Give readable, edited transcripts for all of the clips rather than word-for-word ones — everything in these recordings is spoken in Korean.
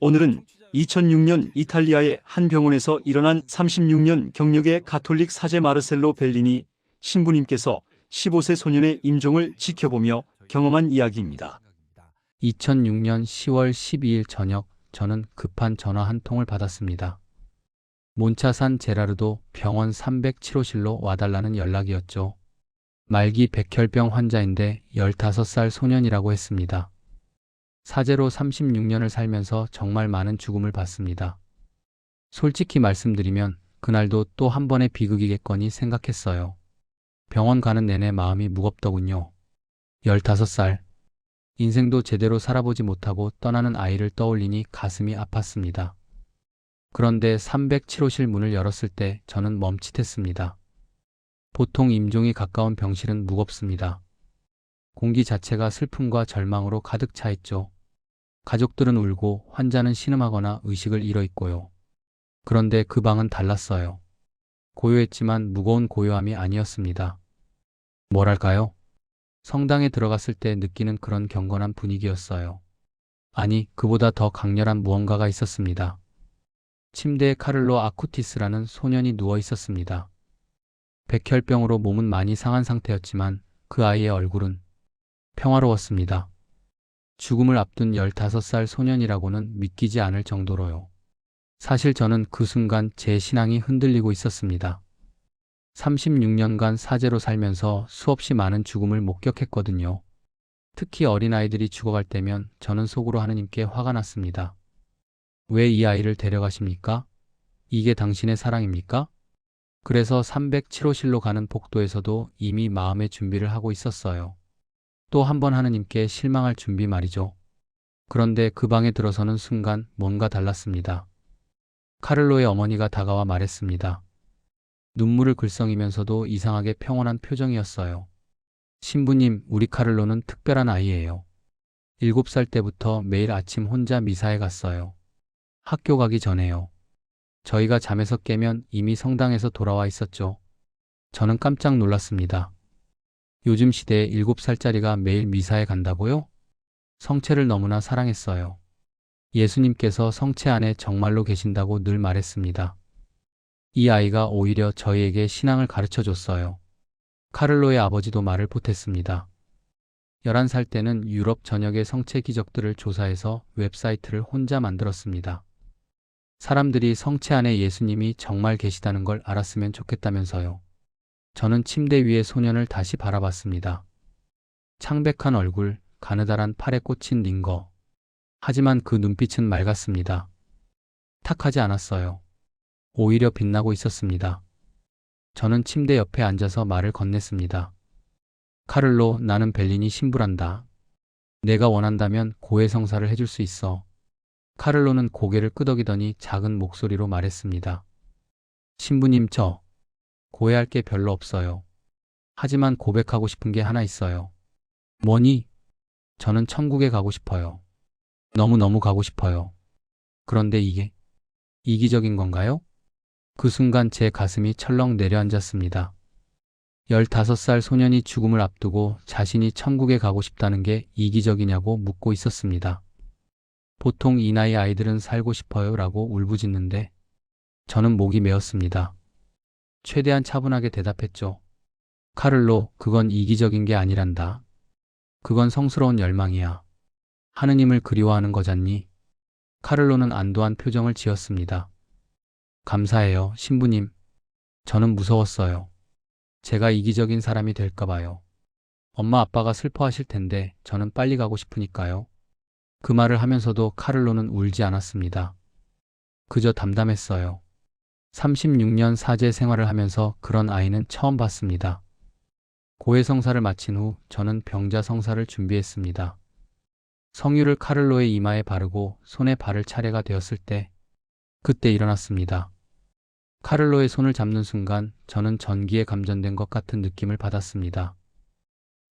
오늘은 2006년 이탈리아의 한 병원에서 일어난 36년 경력의 가톨릭 사제 마르셀로 벨리니 신부님께서 15세 소년의 임종을 지켜보며 경험한 이야기입니다. 2006년 10월 12일 저녁, 저는 급한 전화 한 통을 받았습니다. 몬차산 제라르도 병원 307호실로 와달라는 연락이었죠. 말기 백혈병 환자인데 15살 소년이라고 했습니다. 사제로 36년을 살면서 정말 많은 죽음을 봤습니다. 솔직히 말씀드리면 그날도 또 한 번의 비극이겠거니 생각했어요. 병원 가는 내내 마음이 무겁더군요. 15살. 인생도 제대로 살아보지 못하고 떠나는 아이를 떠올리니 가슴이 아팠습니다. 그런데 307호실 문을 열었을 때 저는 멈칫했습니다. 보통 임종이 가까운 병실은 무겁습니다. 공기 자체가 슬픔과 절망으로 가득 차 있죠. 가족들은 울고 환자는 신음하거나 의식을 잃어 있고요. 그런데 그 방은 달랐어요. 고요했지만 무거운 고요함이 아니었습니다. 뭐랄까요? 성당에 들어갔을 때 느끼는 그런 경건한 분위기였어요. 아니, 그보다 더 강렬한 무언가가 있었습니다. 침대에 카를로 아쿠티스라는 소년이 누워 있었습니다. 백혈병으로 몸은 많이 상한 상태였지만 그 아이의 얼굴은 평화로웠습니다. 죽음을 앞둔 15살 소년이라고는 믿기지 않을 정도로요. 사실 저는 그 순간 제 신앙이 흔들리고 있었습니다. 36년간 사제로 살면서 수없이 많은 죽음을 목격했거든요. 특히 어린아이들이 죽어갈 때면 저는 속으로 하느님께 화가 났습니다. 왜 이 아이를 데려가십니까? 이게 당신의 사랑입니까? 그래서 307호실로 가는 복도에서도 이미 마음의 준비를 하고 있었어요. 또 한 번 하느님께 실망할 준비 말이죠. 그런데 그 방에 들어서는 순간 뭔가 달랐습니다. 카를로의 어머니가 다가와 말했습니다. 눈물을 글썽이면서도 이상하게 평온한 표정이었어요. 신부님, 우리 카를로는 특별한 아이예요. 7살 때부터 매일 아침 혼자 미사에 갔어요. 학교 가기 전에요. 저희가 잠에서 깨면 이미 성당에서 돌아와 있었죠. 저는 깜짝 놀랐습니다. 요즘 시대에 7살짜리가 매일 미사에 간다고요? 성체를 너무나 사랑했어요. 예수님께서 성체 안에 정말로 계신다고 늘 말했습니다. 이 아이가 오히려 저희에게 신앙을 가르쳐 줬어요. 카를로의 아버지도 말을 보탰습니다. 11살 때는 유럽 전역의 성체 기적들을 조사해서 웹사이트를 혼자 만들었습니다. 사람들이 성체 안에 예수님이 정말 계시다는 걸 알았으면 좋겠다면서요. 저는 침대 위의 소년을 다시 바라봤습니다. 창백한 얼굴, 가느다란 팔에 꽂힌 링거. 하지만 그 눈빛은 맑았습니다. 탁하지 않았어요. 오히려 빛나고 있었습니다. 저는 침대 옆에 앉아서 말을 건넸습니다. 카를로, 나는 벨리니 신부란다. 내가 원한다면 고해성사를 해줄 수 있어. 카를로는 고개를 끄덕이더니 작은 목소리로 말했습니다. 신부님, 저 고해할 게 별로 없어요. 하지만 고백하고 싶은 게 하나 있어요. 뭐니? 저는 천국에 가고 싶어요. 너무너무 가고 싶어요. 그런데 이게 이기적인 건가요? 그 순간 제 가슴이 철렁 내려앉았습니다. 15살 소년이 죽음을 앞두고 자신이 천국에 가고 싶다는 게 이기적이냐고 묻고 있었습니다. 보통 이 나이 아이들은 살고 싶어요 라고 울부짖는데 저는 목이 메었습니다. 최대한 차분하게 대답했죠. 카를로, 그건 이기적인 게 아니란다. 그건 성스러운 열망이야. 하느님을 그리워하는 거잖니. 카를로는 안도한 표정을 지었습니다. 감사해요, 신부님. 저는 무서웠어요. 제가 이기적인 사람이 될까 봐요. 엄마 아빠가 슬퍼하실 텐데 저는 빨리 가고 싶으니까요. 그 말을 하면서도 카를로는 울지 않았습니다. 그저 담담했어요. 36년 사제 생활을 하면서 그런 아이는 처음 봤습니다. 고해성사를 마친 후 저는 병자성사를 준비했습니다. 성유를 카를로의 이마에 바르고 손에 바를 차례가 되었을 때 그때 일어났습니다. 카를로의 손을 잡는 순간 저는 전기에 감전된 것 같은 느낌을 받았습니다.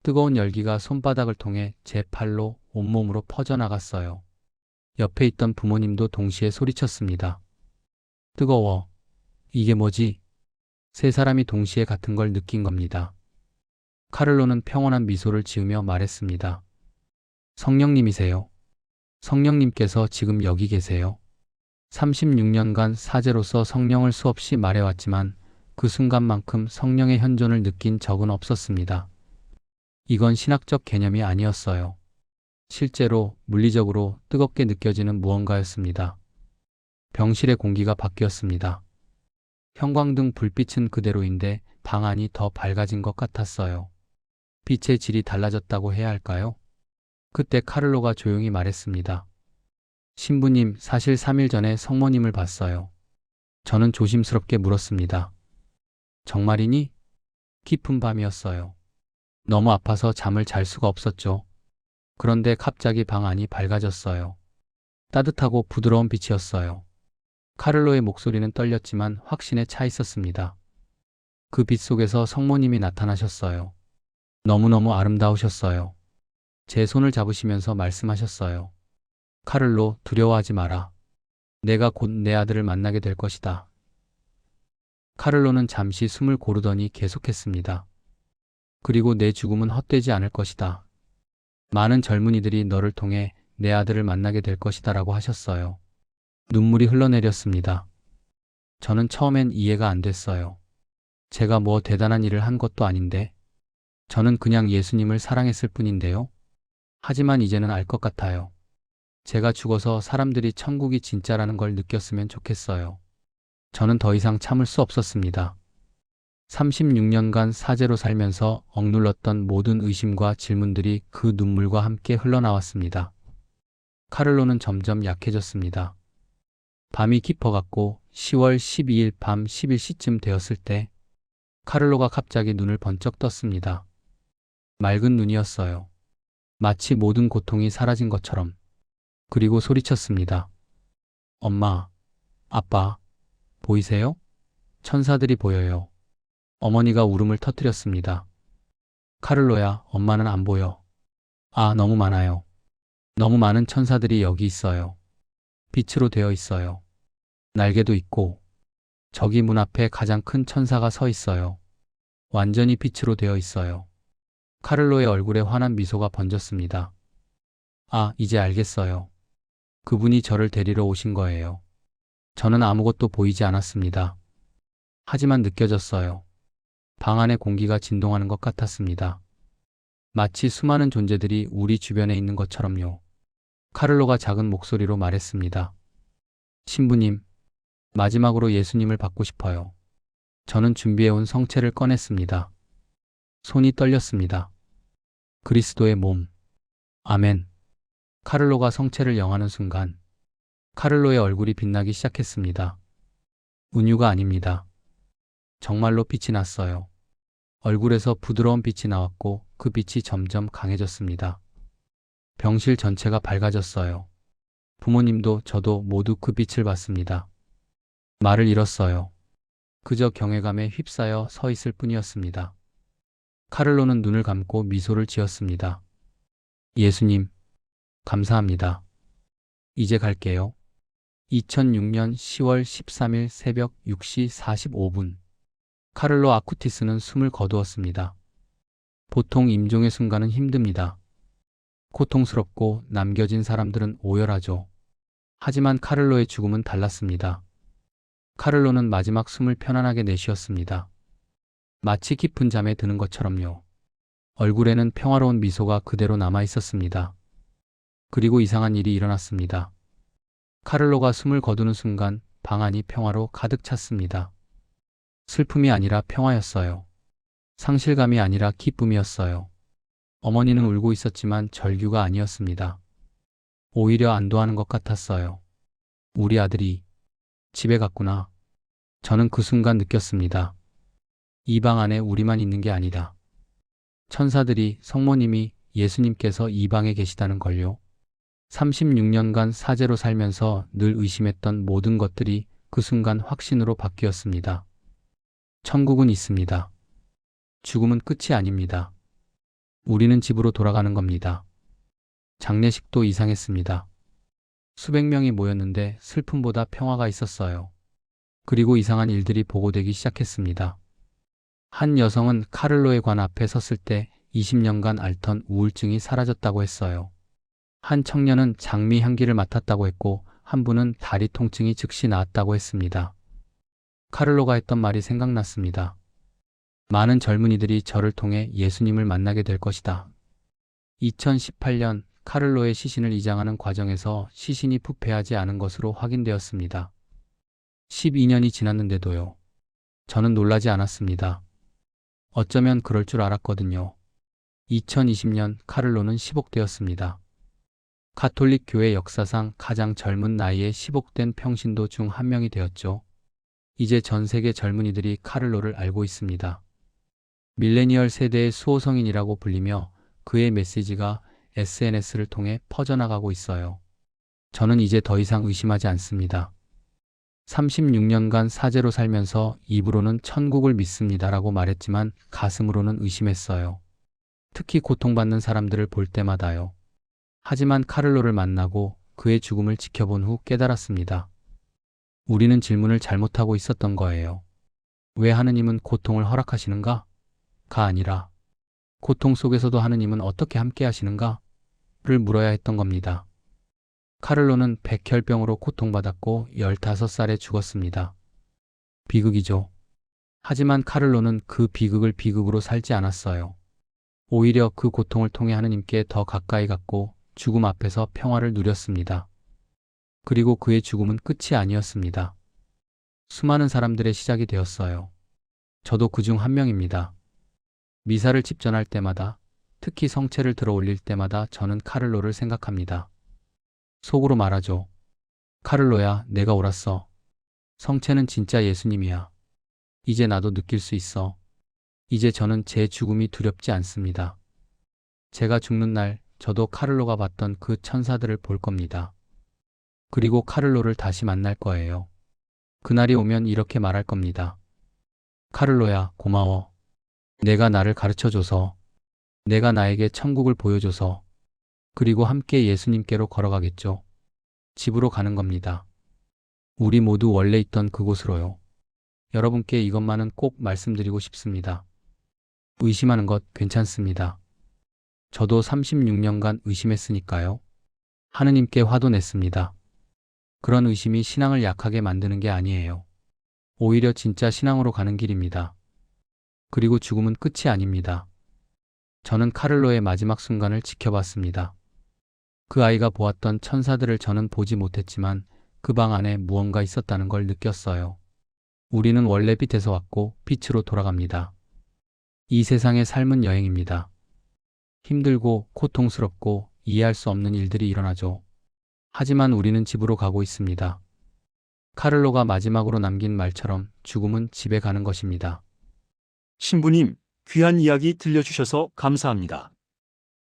뜨거운 열기가 손바닥을 통해 제 팔로 온몸으로 퍼져나갔어요. 옆에 있던 부모님도 동시에 소리쳤습니다. 뜨거워. 이게 뭐지? 세 사람이 동시에 같은 걸 느낀 겁니다. 카를로는 평온한 미소를 지으며 말했습니다. 성령님이세요. 성령님께서 지금 여기 계세요. 36년간 사제로서 성령을 수없이 말해왔지만 그 순간만큼 성령의 현존을 느낀 적은 없었습니다. 이건 신학적 개념이 아니었어요. 실제로 물리적으로 뜨겁게 느껴지는 무언가였습니다. 병실의 공기가 바뀌었습니다. 형광등 불빛은 그대로인데 방 안이 더 밝아진 것 같았어요. 빛의 질이 달라졌다고 해야 할까요? 그때 카를로가 조용히 말했습니다. 신부님, 사실 3일 전에 성모님을 봤어요. 저는 조심스럽게 물었습니다. 정말이니? 깊은 밤이었어요. 너무 아파서 잠을 잘 수가 없었죠. 그런데 갑자기 방 안이 밝아졌어요. 따뜻하고 부드러운 빛이었어요. 카를로의 목소리는 떨렸지만 확신에 차 있었습니다. 그 빛 속에서 성모님이 나타나셨어요. 너무너무 아름다우셨어요. 제 손을 잡으시면서 말씀하셨어요. 카를로, 두려워하지 마라. 내가 곧 내 아들을 만나게 될 것이다. 카를로는 잠시 숨을 고르더니 계속했습니다. 그리고 내 죽음은 헛되지 않을 것이다. 많은 젊은이들이 너를 통해 내 아들을 만나게 될 것이다 라고 하셨어요. 눈물이 흘러내렸습니다. 저는 처음엔 이해가 안 됐어요. 제가 뭐 대단한 일을 한 것도 아닌데, 저는 그냥 예수님을 사랑했을 뿐인데요. 하지만 이제는 알 것 같아요. 제가 죽어서 사람들이 천국이 진짜라는 걸 느꼈으면 좋겠어요. 저는 더 이상 참을 수 없었습니다. 36년간 사제로 살면서 억눌렀던 모든 의심과 질문들이 그 눈물과 함께 흘러나왔습니다. 카를로는 점점 약해졌습니다. 밤이 깊어갔고 10월 12일 밤 11시쯤 되었을 때 카를로가 갑자기 눈을 번쩍 떴습니다. 맑은 눈이었어요. 마치 모든 고통이 사라진 것처럼. 그리고 소리쳤습니다. 엄마, 아빠, 보이세요? 천사들이 보여요. 어머니가 울음을 터뜨렸습니다. 카를로야, 엄마는 안 보여. 아, 너무 많아요. 너무 많은 천사들이 여기 있어요. 빛으로 되어 있어요. 날개도 있고, 저기 문 앞에 가장 큰 천사가 서 있어요. 완전히 빛으로 되어 있어요. 카를로의 얼굴에 환한 미소가 번졌습니다. 아, 이제 알겠어요. 그분이 저를 데리러 오신 거예요. 저는 아무것도 보이지 않았습니다. 하지만 느껴졌어요. 방 안의 공기가 진동하는 것 같았습니다. 마치 수많은 존재들이 우리 주변에 있는 것처럼요. 카를로가 작은 목소리로 말했습니다. 신부님, 마지막으로 예수님을 받고 싶어요. 저는 준비해온 성체를 꺼냈습니다. 손이 떨렸습니다. 그리스도의 몸. 아멘. 카를로가 성체를 영하는 순간 카를로의 얼굴이 빛나기 시작했습니다. 운유가 아닙니다. 정말로 빛이 났어요. 얼굴에서 부드러운 빛이 나왔고 그 빛이 점점 강해졌습니다. 병실 전체가 밝아졌어요. 부모님도 저도 모두 그 빛을 봤습니다. 말을 잃었어요. 그저 경외감에 휩싸여 서 있을 뿐이었습니다. 카를로는 눈을 감고 미소를 지었습니다. 예수님, 감사합니다. 이제 갈게요. 2006년 10월 13일 새벽 6시 45분. 카를로 아쿠티스는 숨을 거두었습니다. 보통 임종의 순간은 힘듭니다. 고통스럽고 남겨진 사람들은 오열하죠. 하지만 카를로의 죽음은 달랐습니다. 카를로는 마지막 숨을 편안하게 내쉬었습니다. 마치 깊은 잠에 드는 것처럼요. 얼굴에는 평화로운 미소가 그대로 남아 있었습니다. 그리고 이상한 일이 일어났습니다. 카를로가 숨을 거두는 순간 방 안이 평화로 가득 찼습니다. 슬픔이 아니라 평화였어요. 상실감이 아니라 기쁨이었어요. 어머니는 울고 있었지만 절규가 아니었습니다. 오히려 안도하는 것 같았어요. 우리 아들이 집에 갔구나. 저는 그 순간 느꼈습니다. 이 방 안에 우리만 있는 게 아니다. 천사들이, 성모님이, 예수님께서 이 방에 계시다는 걸요. 36년간 사제로 살면서 늘 의심했던 모든 것들이 그 순간 확신으로 바뀌었습니다. 천국은 있습니다. 죽음은 끝이 아닙니다. 우리는 집으로 돌아가는 겁니다. 장례식도 이상했습니다. 수백 명이 모였는데 슬픔보다 평화가 있었어요. 그리고 이상한 일들이 보고되기 시작했습니다. 한 여성은 카를로의 관 앞에 섰을 때 20년간 앓던 우울증이 사라졌다고 했어요. 한 청년은 장미 향기를 맡았다고 했고 한 분은 다리 통증이 즉시 나았다고 했습니다. 카를로가 했던 말이 생각났습니다. 많은 젊은이들이 저를 통해 예수님을 만나게 될 것이다. 2018년 카를로의 시신을 이장하는 과정에서 시신이 부패하지 않은 것으로 확인되었습니다. 12년이 지났는데도요. 저는 놀라지 않았습니다. 어쩌면 그럴 줄 알았거든요. 2020년 카를로는 시복되었습니다. 가톨릭 교회 역사상 가장 젊은 나이에 시복된 평신도 중 한 명이 되었죠. 이제 전 세계 젊은이들이 카를로를 알고 있습니다. 밀레니얼 세대의 수호성인이라고 불리며 그의 메시지가 SNS를 통해 퍼져나가고 있어요. 저는 이제 더 이상 의심하지 않습니다. 36년간 사제로 살면서 입으로는 천국을 믿습니다라고 말했지만 가슴으로는 의심했어요. 특히 고통받는 사람들을 볼 때마다요. 하지만 카를로를 만나고 그의 죽음을 지켜본 후 깨달았습니다. 우리는 질문을 잘못하고 있었던 거예요. 왜 하느님은 고통을 허락하시는가? 가 아니라 고통 속에서도 하느님은 어떻게 함께 하시는가? 를 물어야 했던 겁니다. 카를로는 백혈병으로 고통받았고 15살에 죽었습니다. 비극이죠. 하지만 카를로는 그 비극을 비극으로 살지 않았어요. 오히려 그 고통을 통해 하느님께 더 가까이 갔고 죽음 앞에서 평화를 누렸습니다. 그리고 그의 죽음은 끝이 아니었습니다. 수많은 사람들의 시작이 되었어요. 저도 그중 한 명입니다. 미사를 집전할 때마다, 특히 성체를 들어 올릴 때마다 저는 카를로를 생각합니다. 속으로 말하죠. 카를로야, 내가 옳았어. 성체는 진짜 예수님이야. 이제 나도 느낄 수 있어. 이제 저는 제 죽음이 두렵지 않습니다. 제가 죽는 날 저도 카를로가 봤던 그 천사들을 볼 겁니다. 그리고 카를로를 다시 만날 거예요. 그날이 오면 이렇게 말할 겁니다. 카를로야, 고마워. 내가 나를 가르쳐줘서, 내가 나에게 천국을 보여줘서, 그리고 함께 예수님께로 걸어가겠죠. 집으로 가는 겁니다. 우리 모두 원래 있던 그곳으로요. 여러분께 이것만은 꼭 말씀드리고 싶습니다. 의심하는 것 괜찮습니다. 저도 36년간 의심했으니까요. 하느님께 화도 냈습니다. 그런 의심이 신앙을 약하게 만드는 게 아니에요. 오히려 진짜 신앙으로 가는 길입니다. 그리고 죽음은 끝이 아닙니다. 저는 카를로의 마지막 순간을 지켜봤습니다. 그 아이가 보았던 천사들을 저는 보지 못했지만 그 방 안에 무언가 있었다는 걸 느꼈어요. 우리는 원래 빛에서 왔고 빛으로 돌아갑니다. 이 세상의 삶은 여행입니다. 힘들고 고통스럽고 이해할 수 없는 일들이 일어나죠. 하지만 우리는 집으로 가고 있습니다. 카를로가 마지막으로 남긴 말처럼 죽음은 집에 가는 것입니다. 신부님, 귀한 이야기 들려주셔서 감사합니다.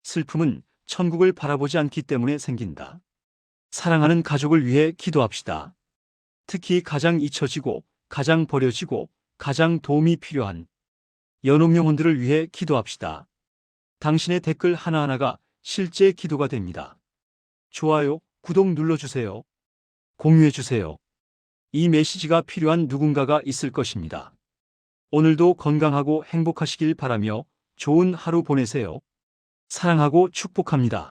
슬픔은 천국을 바라보지 않기 때문에 생긴다. 사랑하는 가족을 위해 기도합시다. 특히 가장 잊혀지고, 가장 버려지고, 가장 도움이 필요한 연옥 영혼들을 위해 기도합시다. 당신의 댓글 하나하나가 실제 기도가 됩니다. 좋아요, 구독 눌러주세요. 공유해주세요. 이 메시지가 필요한 누군가가 있을 것입니다. 오늘도 건강하고 행복하시길 바라며 좋은 하루 보내세요. 사랑하고 축복합니다.